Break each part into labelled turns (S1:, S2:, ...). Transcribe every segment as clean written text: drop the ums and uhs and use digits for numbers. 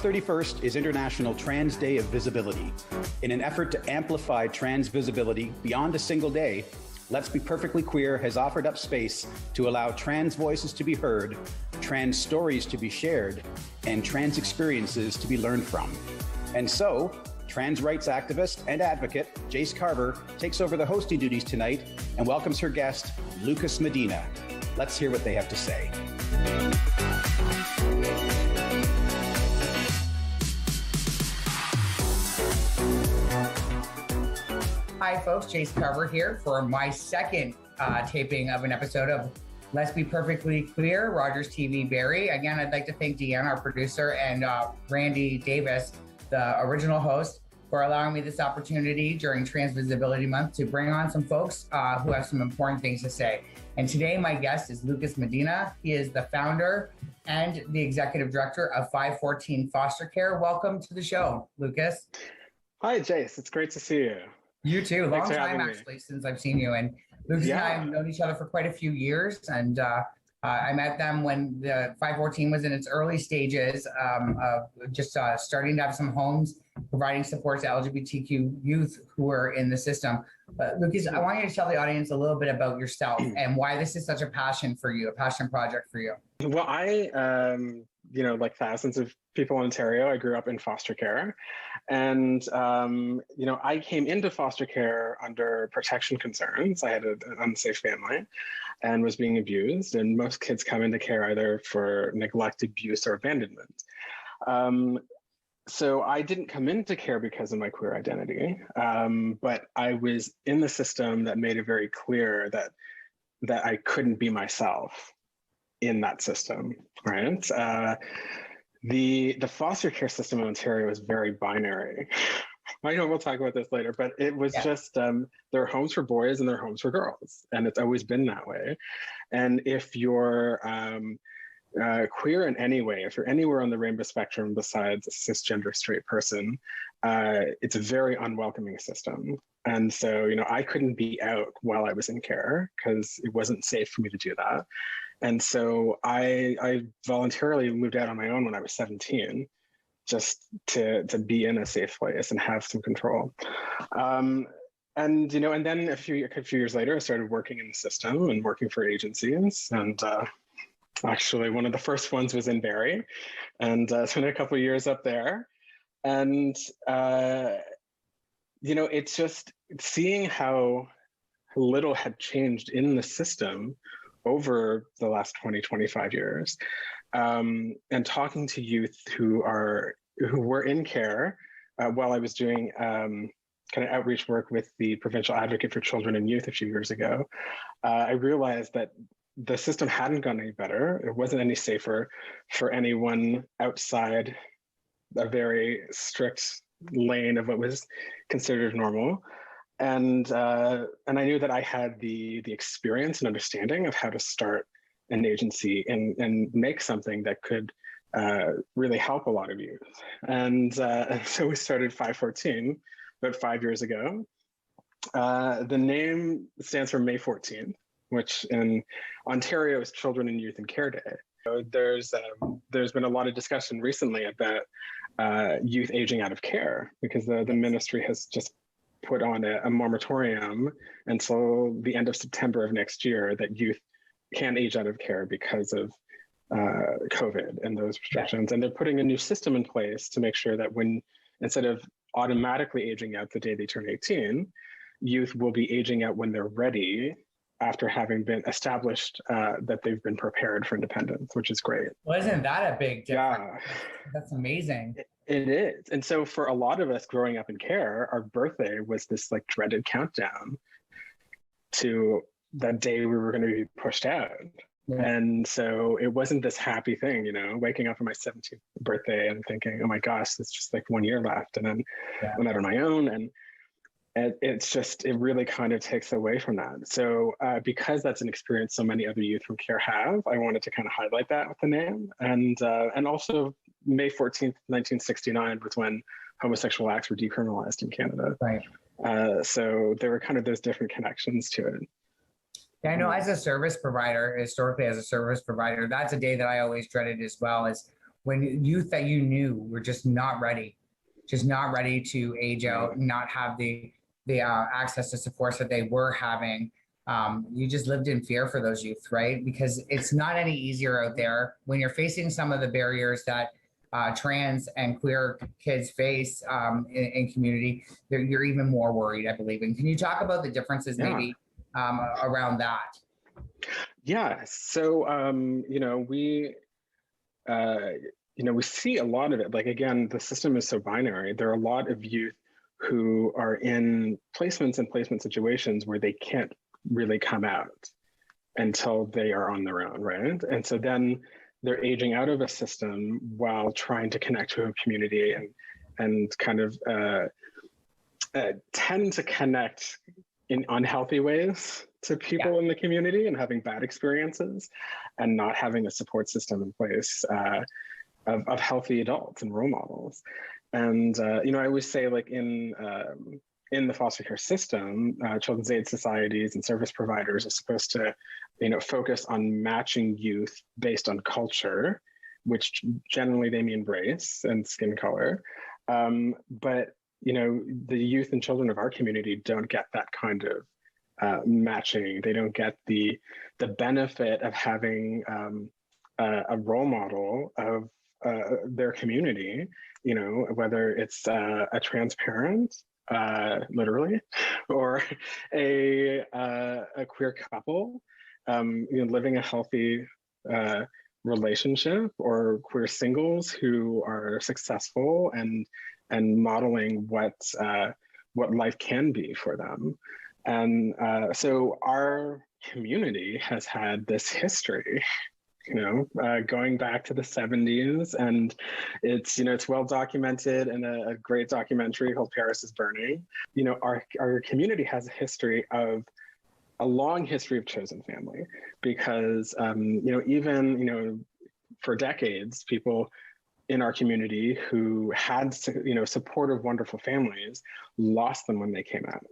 S1: March 31st is International Trans Day of Visibility. In an effort to amplify trans visibility beyond a single day, Let's Be Perfectly Queer has offered up space to allow trans voices to be heard, trans stories to be shared, and trans experiences to be learned from. And so, trans rights activist and advocate Jayce Carver takes over the hosting duties tonight and welcomes her guest, Lucas Medina. Let's hear what they have to say.
S2: Hi folks, Jayce Carver here for my second taping of an episode of Let's Be Perfectly Queer, Rogers TV Barrie. Again, I'd like to thank Deanne, our producer, and Randy Davis, the original host, for allowing me this opportunity during Trans Visibility Month to bring on some folks who have some important things to say. And today my guest is Lucas Medina. He is the founder and the executive director of 514 Foster Care. Welcome to the show, Lucas.
S3: Hi, Jayce. It's great to see you.
S2: You too. Long time, actually, since I've seen you. And Lucas and I have known each other for quite a few years. And I met them when the 514 was in its early stages of just starting to have some homes, providing support to LGBTQ youth who are in the system. Lucas, I want you to tell the audience a little bit about yourself and why this is such a passion for you, a passion project for you.
S3: Well, like thousands of people in Ontario, I grew up in foster care. And, I came into foster care under protection concerns. I had an unsafe family and was being abused. And most kids come into care either for neglect, abuse, or abandonment. So I didn't come into care because of my queer identity, but I was in the system that made it very clear that I couldn't be myself in that system, right? The foster care system in Ontario is very binary. I know we'll talk about this later, but it was just there are homes for boys and there are homes for girls, and it's always been that way. And if you're queer in any way, if you're anywhere on the rainbow spectrum besides a cisgender straight person, it's a very unwelcoming system. And so, I couldn't be out while I was in care because it wasn't safe for me to do that. And so I voluntarily moved out on my own when I was 17, just to be in a safe place and have some control. And then a few years later, I started working in the system and working for agencies. And actually, one of the first ones was in Barrie, and spent a couple of years up there. And it's just seeing how little had changed in the system over the last 20, 25 years, and talking to youth who were in care while I was doing kind of outreach work with the Provincial Advocate for Children and Youth a few years ago, I realized that the system hadn't gotten any better. It wasn't any safer for anyone outside a very strict lane of what was considered normal. And I knew that I had the experience and understanding of how to start an agency and make something that could really help a lot of youth. And so we started 514 about 5 years ago. The name stands for May 14th, which in Ontario is Children and Youth in Care Day. So there's been a lot of discussion recently about youth aging out of care because the ministry has just put on a moratorium until the end of September of next year that youth can age out of care because of COVID and those restrictions. And they're putting a new system in place to make sure that instead of automatically aging out the day they turn 18, youth will be aging out when they're ready after having been established that they've been prepared for independence, which is great.
S2: Well, isn't that a big difference? Yeah. That's amazing.
S3: It is. And so for a lot of us growing up in care, our birthday was this like dreaded countdown to that day we were going to be pushed out. Yeah. And so it wasn't this happy thing, waking up on my 17th birthday and thinking, oh my gosh, there's just like 1 year left. And then I'm out on my own. And it really kind of takes away from that. So because that's an experience so many other youth from care have, I wanted to kind of highlight that with the name. And also May 14th, 1969 was when homosexual acts were decriminalized in Canada.
S2: Right.
S3: So there were kind of those different connections to it.
S2: Yeah, I know as a service provider, historically as a service provider, that's a day that I always dreaded as well, is when youth that you knew were just not ready to age out, not have the access to supports that they were having. You just lived in fear for those youth, right? Because it's not any easier out there when you're facing some of the barriers that trans and queer kids face in community. You're even more worried, I believe. And can you talk about the differences maybe around that?
S3: Yeah. So, we see a lot of it. Like, again, the system is so binary. There are a lot of youth who are in placements and placement situations where they can't really come out until they are on their own, right? And so then they're aging out of a system while trying to connect to a community and kind of tend to connect in unhealthy ways to people in the community and having bad experiences and not having a support system in place of healthy adults and role models. And, I always say, like, in the foster care system, children's aid societies and service providers are supposed to, focus on matching youth based on culture, which generally they mean race and skin color. But, the youth and children of our community don't get that kind of matching. They don't get the benefit of having a role model of their community, whether it's a trans parent, literally, or a queer couple, living a healthy relationship, or queer singles who are successful and modeling what life can be for them. And so our community has had this history, going back to the 70s, and it's well documented in a great documentary called Paris is Burning. Our community has a long history of chosen family, because even for decades, people in our community who had supportive, wonderful families lost them when they came out.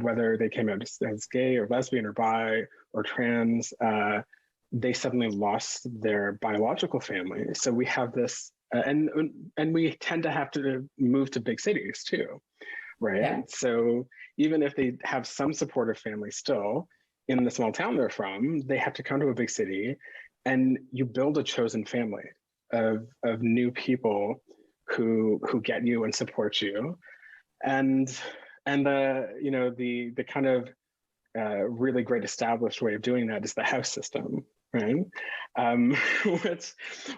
S3: Whether they came out as gay or lesbian or bi or trans, they suddenly lost their biological family. So we have this, and we tend to have to move to big cities too, right? Yeah. So even if they have some supportive family still in the small town they're from, they have to come to a big city, and you build a chosen family of new people who get you and support you, and the kind of really great established way of doing that is the house system, right?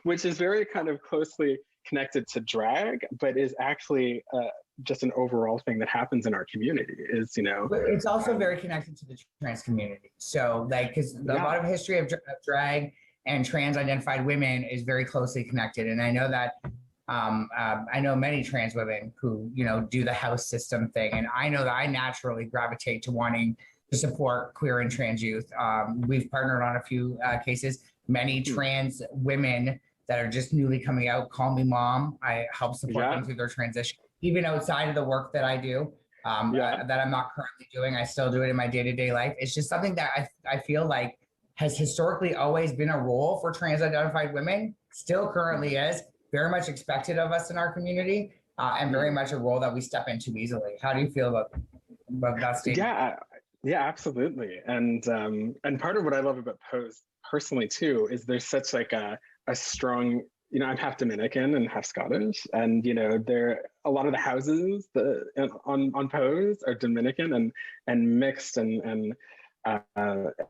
S3: Which is very kind of closely connected to drag, but is actually just an overall thing that happens in our community. But
S2: it's also very connected to the trans community. So, because a lot of history of drag and trans identified women is very closely connected, and I know that. I know many trans women who, do the house system thing. And I know that I naturally gravitate to wanting to support queer and trans youth. We've partnered on a few cases. Many trans women that are just newly coming out call me mom. I help support them through their transition, even outside of the work that I do, that I'm not currently doing. I still do it in my day-to-day life. It's just something that I feel like has historically always been a role for trans identified women, still currently is. Very much expected of us in our community, and very much a role that we step into easily. How do you feel about that statement?
S3: Yeah, absolutely. And part of what I love about Pose personally too is there's such like a strong, I'm half Dominican and half Scottish, and there a lot of the houses on Pose are Dominican and mixed and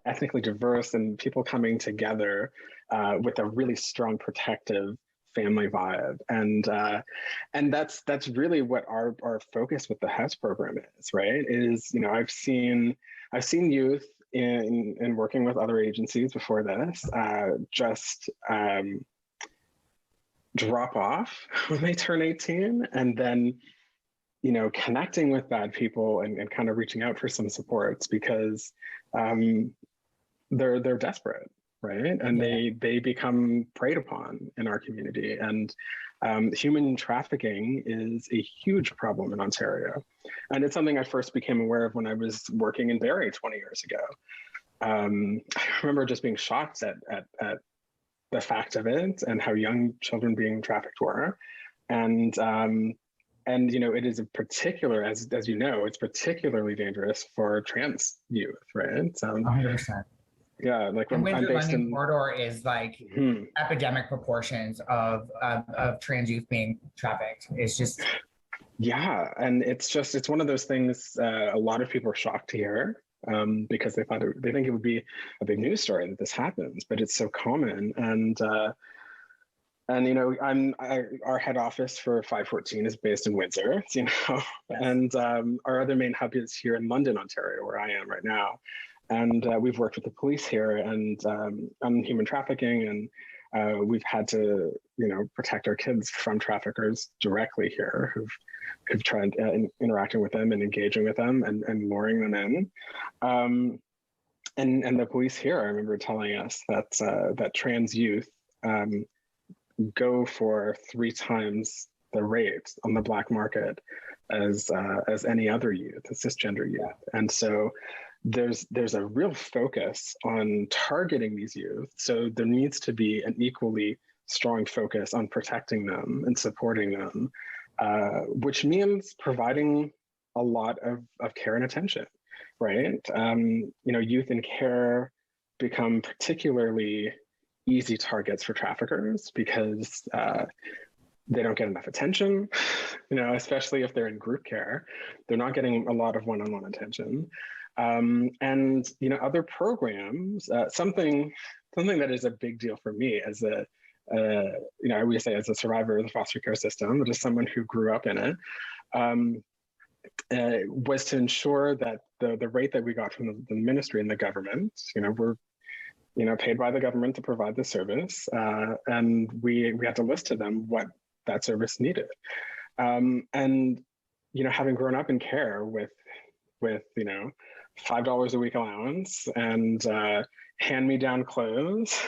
S3: ethnically diverse, and people coming together with a really strong protective family vibe, and that's really what our focus with the house program is, right? Is I've seen youth in working with other agencies before this just drop off when they turn 18, and then connecting with bad people and kind of reaching out for some supports because they're desperate. Right. And they become preyed upon in our community. And human trafficking is a huge problem in Ontario. And it's something I first became aware of when I was working in Barrie 20 years ago. I remember just being shocked at the fact of it and how young children being trafficked were. And you know, it is a particular, as you know, it's particularly dangerous for trans youth, right?
S2: 100%.
S3: Yeah, like
S2: and
S3: I'm based
S2: Windsor-London
S3: in
S2: corridor is like epidemic proportions of trans youth being trafficked. It's just
S3: and it's one of those things. A lot of people are shocked to hear because they think it would be a big news story that this happens, but it's so common. And you know, our head office for 514 is based in Windsor, you know, and our other main hub is here in London, Ontario, where I am right now. And we've worked with the police here and on human trafficking, and we've had to, you know, protect our kids from traffickers directly here who've tried interacting with them and engaging with them and luring them in. And the police here, I remember telling us that trans youth go for 3 times the rate on the black market as any other youth, a cisgender youth. And so there's a real focus on targeting these youth. So there needs to be an equally strong focus on protecting them and supporting them, which means providing a lot of care and attention, right? You know, youth in care become particularly easy targets for traffickers because they don't get enough attention, you know, especially if they're in group care. They're not getting a lot of one-on-one attention. And, you know, other programs, something that is a big deal for me as a, you know, I would say as a survivor of the foster care system, but as someone who grew up in it, was to ensure that the rate that we got from the ministry and the government, you know, we're, you know, paid by the government to provide the service, and we had to list to them what that service needed. And, you know, having grown up in care with you know, $5 a week allowance and hand-me-down clothes,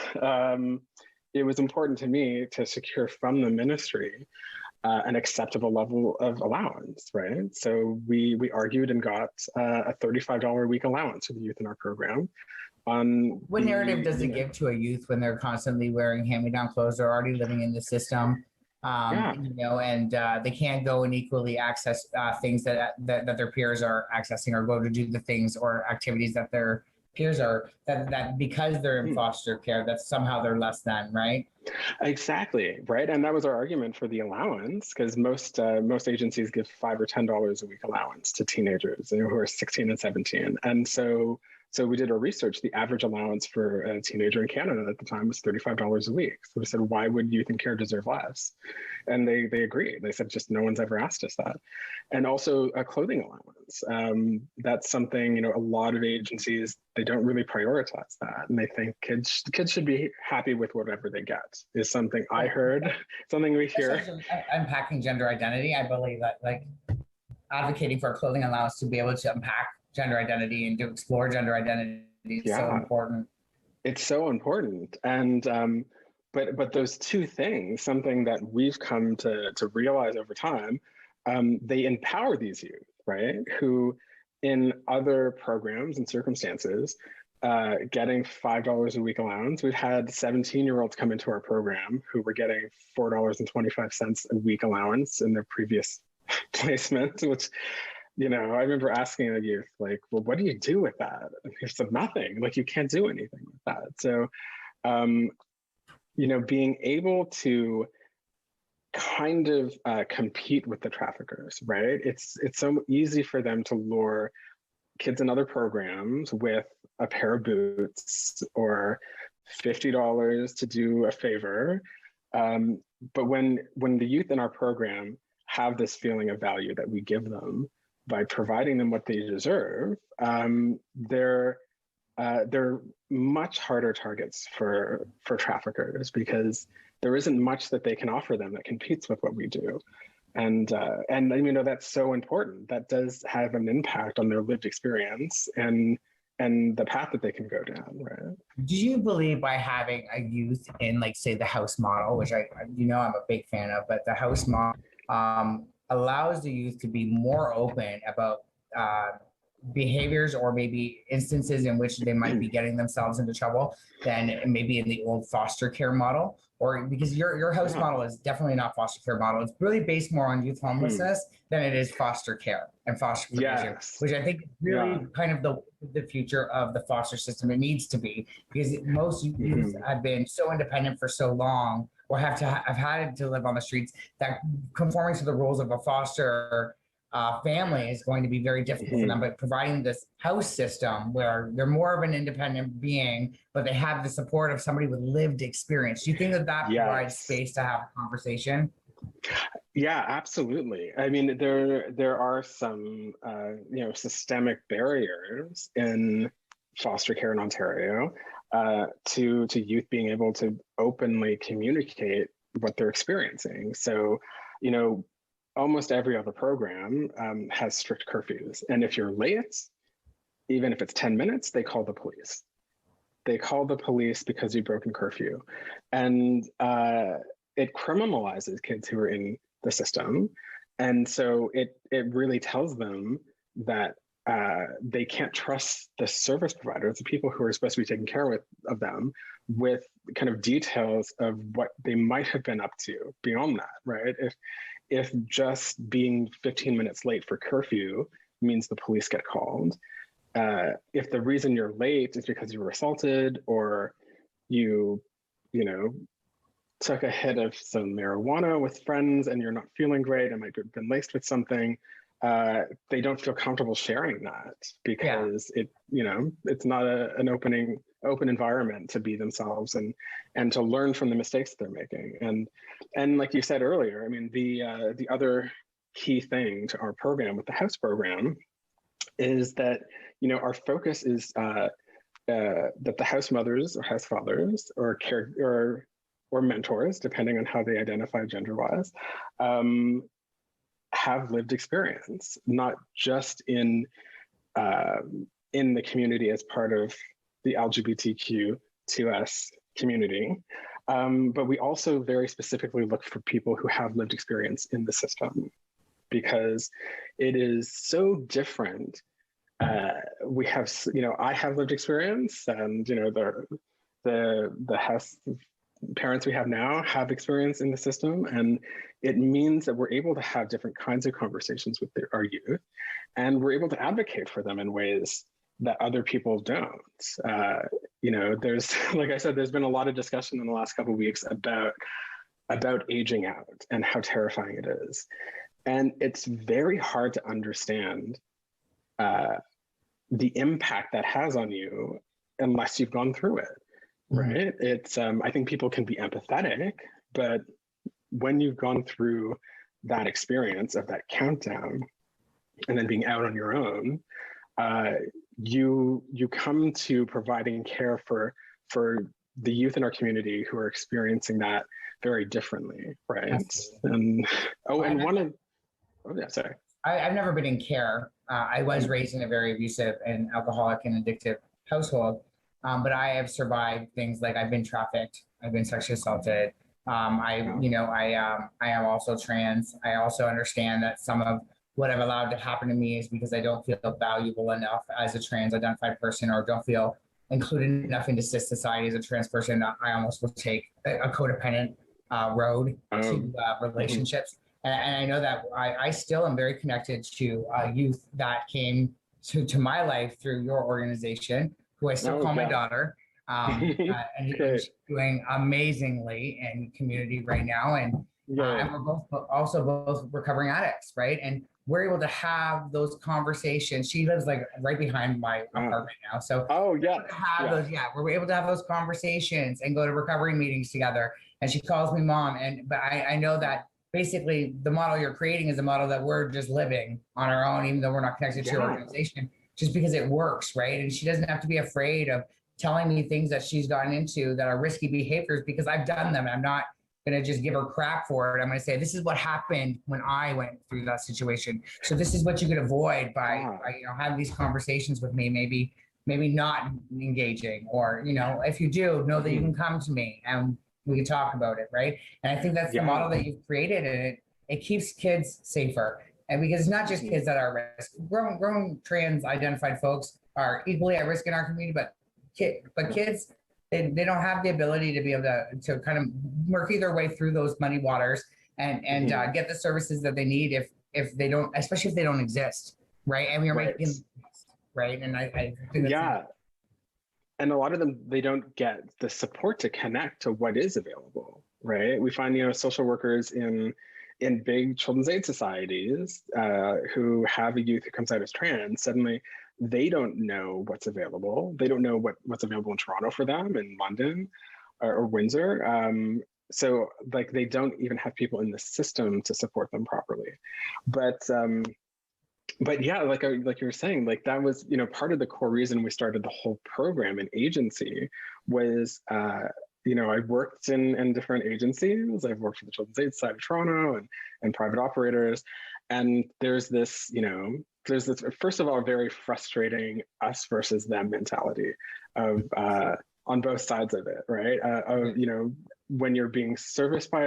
S3: it was important to me to secure from the ministry an acceptable level of allowance, right? So we argued and got a $35 a week allowance for the youth in our program.
S2: What narrative does it give to a youth when they're constantly wearing hand-me-down clothes? They're already living in the system, you know, and they can't go and equally access things that their peers are accessing, or go to do the things or activities that their peers are, that because they're in foster care, that somehow they're less than, right?
S3: Exactly, right. And that was our argument for the allowance, because most agencies give $5 or $10 a week allowance to teenagers, you know, who are 16 and 17. And so we did our research. The average allowance for a teenager in Canada at the time was $35 a week. So we said, why would youth in care deserve less? And they agreed. They said, just no one's ever asked us that. And also a clothing allowance. That's something, you know, a lot of agencies, they don't really prioritize that. And they think kids should be happy with whatever they get, is something I heard, something we hear.
S2: Unpacking gender identity, I believe that, like, advocating for a clothing allowance to be able to unpack gender identity and to explore gender identity is so important.
S3: It's so important. And but those two things, something that we've come to realize over time, they empower these youth, right? Who in other programs and circumstances, getting $5 a week allowance. We've had 17-year-olds come into our program who were getting $4.25 a week allowance in their previous placement, which, you know, I remember asking a youth, like, well, what do you do with that? And he said, nothing. Like, you can't do anything with that. So, you know, being able to kind of compete with the traffickers, right? It's so easy for them to lure kids in other programs with a pair of boots or $50 to do a favor. But when the youth in our program have this feeling of value that we give them by providing them what they deserve, they're much harder targets for traffickers, because there isn't much that they can offer them that competes with what we do. And you know, that's so important. That does have an impact on their lived experience and the path that they can go down, right?
S2: Do you believe by having a youth in, like, say, the house model, which you know, I'm a big fan of, but the house model allows the youth to be more open about behaviors or maybe instances in which they might be getting themselves into trouble than maybe in the old foster care model, or because your house model is definitely not foster care model. It's really based more on youth homelessness than it is foster care and foster provision, which I think is really kind of the future of the foster system. It needs to be, because most youth have been so independent for so long, or have had to live on the streets, that conforming to the rules of a foster family is going to be very difficult for them. But providing this house system where they're more of an independent being, but they have the support of somebody with lived experience. Do you think that provides space to have a conversation?
S3: Yeah, absolutely. I mean, there are some systemic barriers in foster care in Ontario to youth being able to openly communicate what they're experiencing. So, almost every other program has strict curfews. And if you're late, even if it's 10 minutes, they call the police. They call the police because you've broken curfew. And it criminalizes kids who are in the system. And so it really tells them that they can't trust the service providers, the people who are supposed to be taking care of them, with kind of details of what they might have been up to beyond that, right? If just being 15 minutes late for curfew means the police get called, if the reason you're late is because you were assaulted, or you took a hit of some marijuana with friends and you're not feeling great and might have been laced with something, they don't feel comfortable sharing that, because it's not an open environment to be themselves and to learn from the mistakes they're making. And like you said earlier, I mean, the other key thing to our program with the house program is that our focus is that the house mothers or house fathers or mentors, depending on how they identify gender-wise, have lived experience, not just in the community as part of the LGBTQ2S community, but we also very specifically look for people who have lived experience in the system, because it is so different. We have, I have lived experience, and the house parents we have now have experience in the system, and it means that we're able to have different kinds of conversations with our youth, and we're able to advocate for them in ways that other people don't. There's, like I said, there's been a lot of discussion in the last couple of weeks about aging out and how terrifying it is, and it's very hard to understand the impact that has on you unless you've gone through it. Right. It's, I think people can be empathetic, but when you've gone through that experience of that countdown and then being out on your own, you come to providing care for the youth in our community who are experiencing that very differently. Right. Absolutely.
S2: I've never been in care. I was raised in a very abusive and alcoholic and addictive household. But I have survived things like I've been trafficked, I've been sexually assaulted. I am also trans. I also understand that some of what I've allowed to happen to me is because I don't feel valuable enough as a trans identified person, or don't feel included enough into society as a trans person. I almost will take a codependent road to relationships. And I know that I still am very connected to youth that came to my life through your organization, who I still call my daughter, and she's doing amazingly in community right now. And we're both recovering addicts, right? And we're able to have those conversations. She lives like right behind my apartment now, so we're able to have those conversations and go to recovery meetings together. And she calls me mom, but I know that basically the model you're creating is a model that we're just living on our own, even though we're not connected to your organization, just because it works, right? And she doesn't have to be afraid of telling me things that she's gotten into that are risky behaviors, because I've done them, and I'm not going to just give her crap for it. I'm going to say, this is what happened when I went through that situation. So this is what you could avoid by having these conversations with me, maybe not engaging, or, if you do, know that you can come to me and we can talk about it, right? And I think that's the model that you've created, and it keeps kids safer. And because it's not just kids that are at risk, grown trans identified folks are equally at risk in our community, but kids, they don't have the ability to be able to kind of murky their way through those muddy waters and get the services that they need if they don't, especially if they don't exist, right? And we are making right. And I think that's
S3: and a lot of them, they don't get the support to connect to what is available, right? We find, social workers in big children's aid societies who have a youth who comes out as trans, suddenly they don't know what's available. They don't know what's available in Toronto for them, in London or Windsor. So like they don't even have people in the system to support them properly. But yeah, like you were saying, like that was, part of the core reason we started the whole program and agency was, I worked in different agencies. I've worked for the Children's Aid Society of Toronto and private operators. And there's this, first of all, very frustrating us versus them mentality of, on both sides of it, right? When you're being serviced by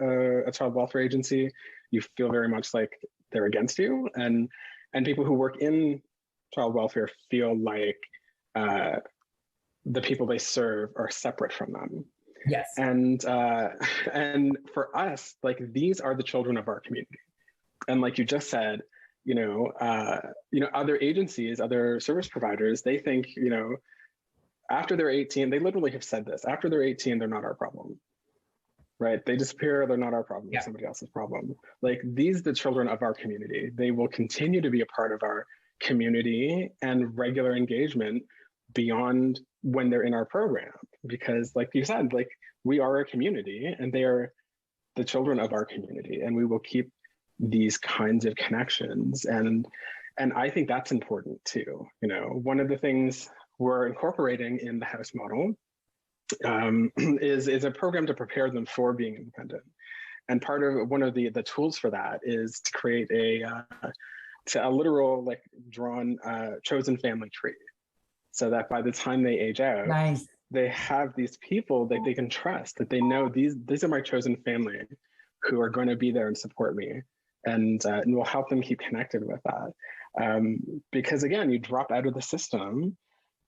S3: a child welfare agency, you feel very much like they're against you, and people who work in child welfare feel like the people they serve are separate from them.
S2: Yes.
S3: And for us, like these are the children of our community, and like you just said, other agencies, other service providers, they think, after they're 18, they literally have said this, after they're 18, they're not our problem. Right? They disappear, they're not our problem, they're somebody else's problem. Like these are the children of our community. They will continue to be a part of our community and regular engagement beyond when they're in our program. Because like you said, like we are a community and they are the children of our community, and we will keep these kinds of connections. And I think that's important too. One of the things we're incorporating in the house model is a program to prepare them for being independent. And one of the tools for that is to create a literal like drawn chosen family tree, so that by the time they age out, they have these people that they can trust, that they know these are my chosen family who are going to be there and support me, and will help them keep connected with that. Because again, you drop out of the system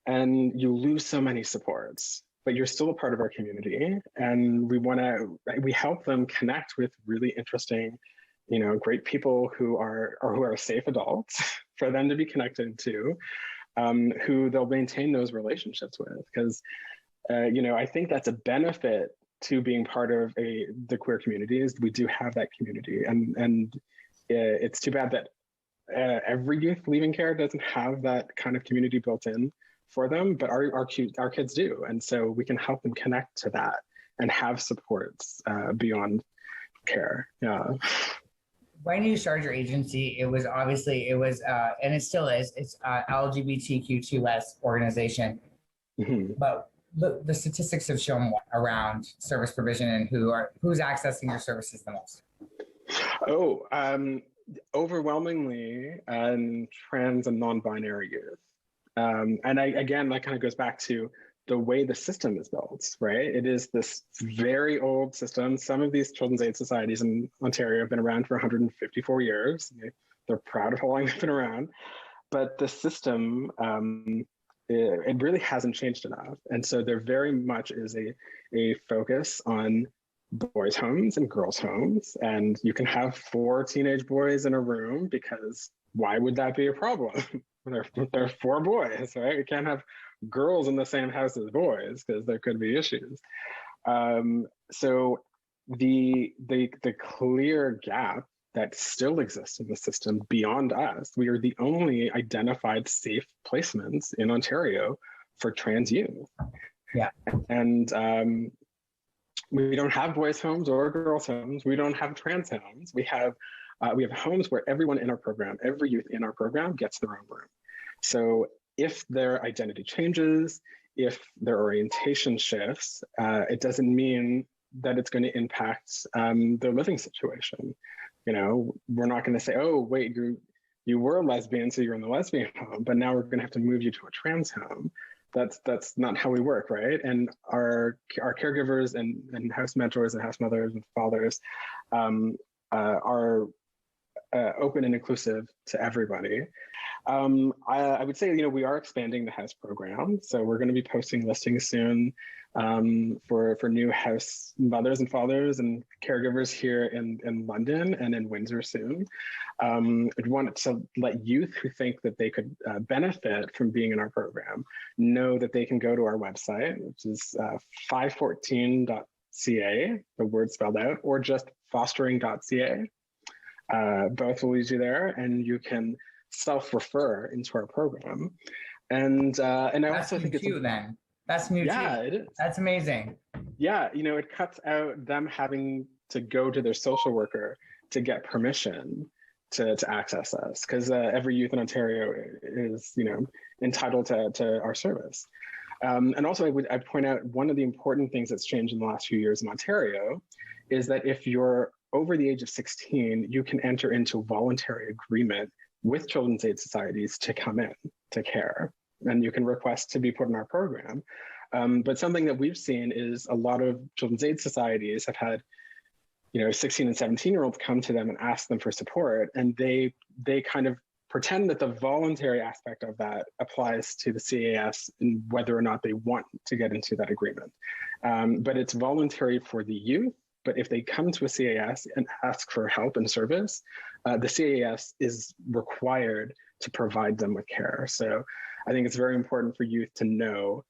S3: and you lose so many supports, but you're still a part of our community, and we help them connect with really interesting, great people who are safe adults for them to be connected to, who they'll maintain those relationships with. Because, I think that's a benefit to being part of the queer community, is we do have that community, and it's too bad that every youth leaving care doesn't have that kind of community built in for them, but our kids do. And so we can help them connect to that and have supports beyond care. Yeah.
S2: When you started your agency, it was, and it still is, it's LGBTQ2+ organization. Mm-hmm. But the statistics have shown around service provision and who's accessing your services the most.
S3: Overwhelmingly trans and non-binary youth. Again, that kind of goes back to the way the system is built, right? It is this very old system. Some of these children's aid societies in Ontario have been around for 154 years. They're proud of how long they've been around, but the system, it really hasn't changed enough. And so there very much is a focus on boys' homes and girls' homes. And you can have 4 teenage boys in a room, because why would that be a problem? There are 4 boys, right? We can't have girls in the same house as boys because there could be issues. So the clear gap that still exists in the system beyond us, we are the only identified safe placements in Ontario for trans youth.
S2: Yeah.
S3: And we don't have boys' homes or girls' homes. We don't have trans homes. We have homes where everyone in our program, every youth in our program gets their own room. So if their identity changes, if their orientation shifts, it doesn't mean that it's going to impact their living situation. We're not going to say, oh, wait, you were a lesbian, so you're in the lesbian home, but now we're going to have to move you to a trans home. That's not how we work, right? And our caregivers and house mentors and house mothers and fathers are open and inclusive to everybody. I would say, we are expanding the house program. So we're going to be posting listings soon for new house mothers and fathers and caregivers here in London and in Windsor soon. I'd want to let youth who think that they could benefit from being in our program know that they can go to our website, which is 514.ca, the word spelled out, or just fostering.ca. Both will lead you there, and you can self-refer into our program. And I also think it's
S2: then. That's new too.
S3: It is.
S2: That's amazing.
S3: Yeah, it cuts out them having to go to their social worker to get permission to access us, because every youth in Ontario is entitled to our service. And also I'd point out one of the important things that's changed in the last few years in Ontario is that if you're over the age of 16, you can enter into voluntary agreement with children's aid societies to come in to care, and you can request to be put in our program. But something that we've seen is a lot of children's aid societies have had 16 and 17-year-olds come to them and ask them for support, and they kind of pretend that the voluntary aspect of that applies to the CAS and whether or not they want to get into that agreement. But it's voluntary for the youth. But if they come to a CAS and ask for help and service, the CAS is required to provide them with care. So I think it's very important for youth to know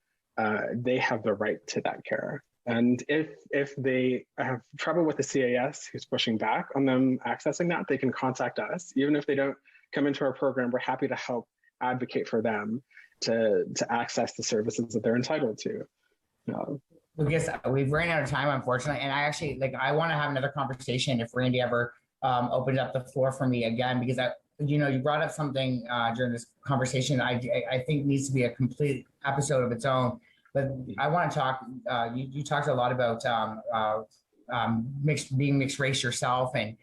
S3: they have the right to that care. And if they have trouble with the CAS who's pushing back on them accessing that, they can contact us. Even if they don't come into our program, we're happy to help advocate for them to access the services that they're entitled to.
S2: Lucas, we've ran out of time, unfortunately, and I want to have another conversation if Randy ever opens up the floor for me again, because you brought up something during this conversation I think needs to be a complete episode of its own. But I want to talk. You talked a lot about being mixed race yourself and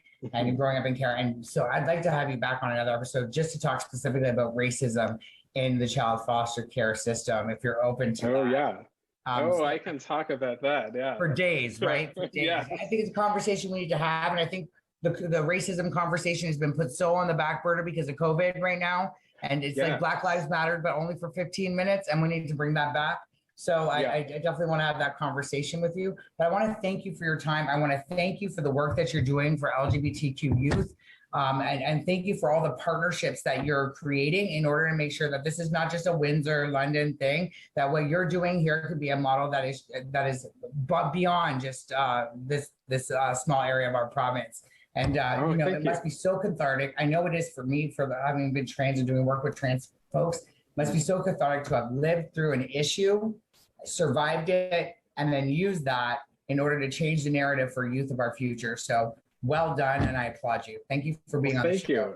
S2: growing up in care, and so I'd like to have you back on another episode just to talk specifically about racism in the child foster care system, if you're open to that.
S3: Oh yeah. I can talk about that, yeah.
S2: For days, right? For days.
S3: Yeah.
S2: I think it's a conversation we need to have, and I think the racism conversation has been put so on the back burner because of COVID right now, and it's like Black Lives Matter, but only for 15 minutes, and we need to bring that back. So I definitely want to have that conversation with you, but I want to thank you for your time. I want to thank you for the work that you're doing for LGBTQ youth. And thank you for all the partnerships that you're creating in order to make sure that this is not just a Windsor, London thing, that what you're doing here could be a model that is beyond just this small area of our province. And it must be so cathartic. I know it is for me, having been trans and doing work with trans folks. It must be so cathartic to have lived through an issue, survived it, and then used that in order to change the narrative for youth of our future. So well done, and I applaud you. Thank you for being on the show.
S3: Thank you.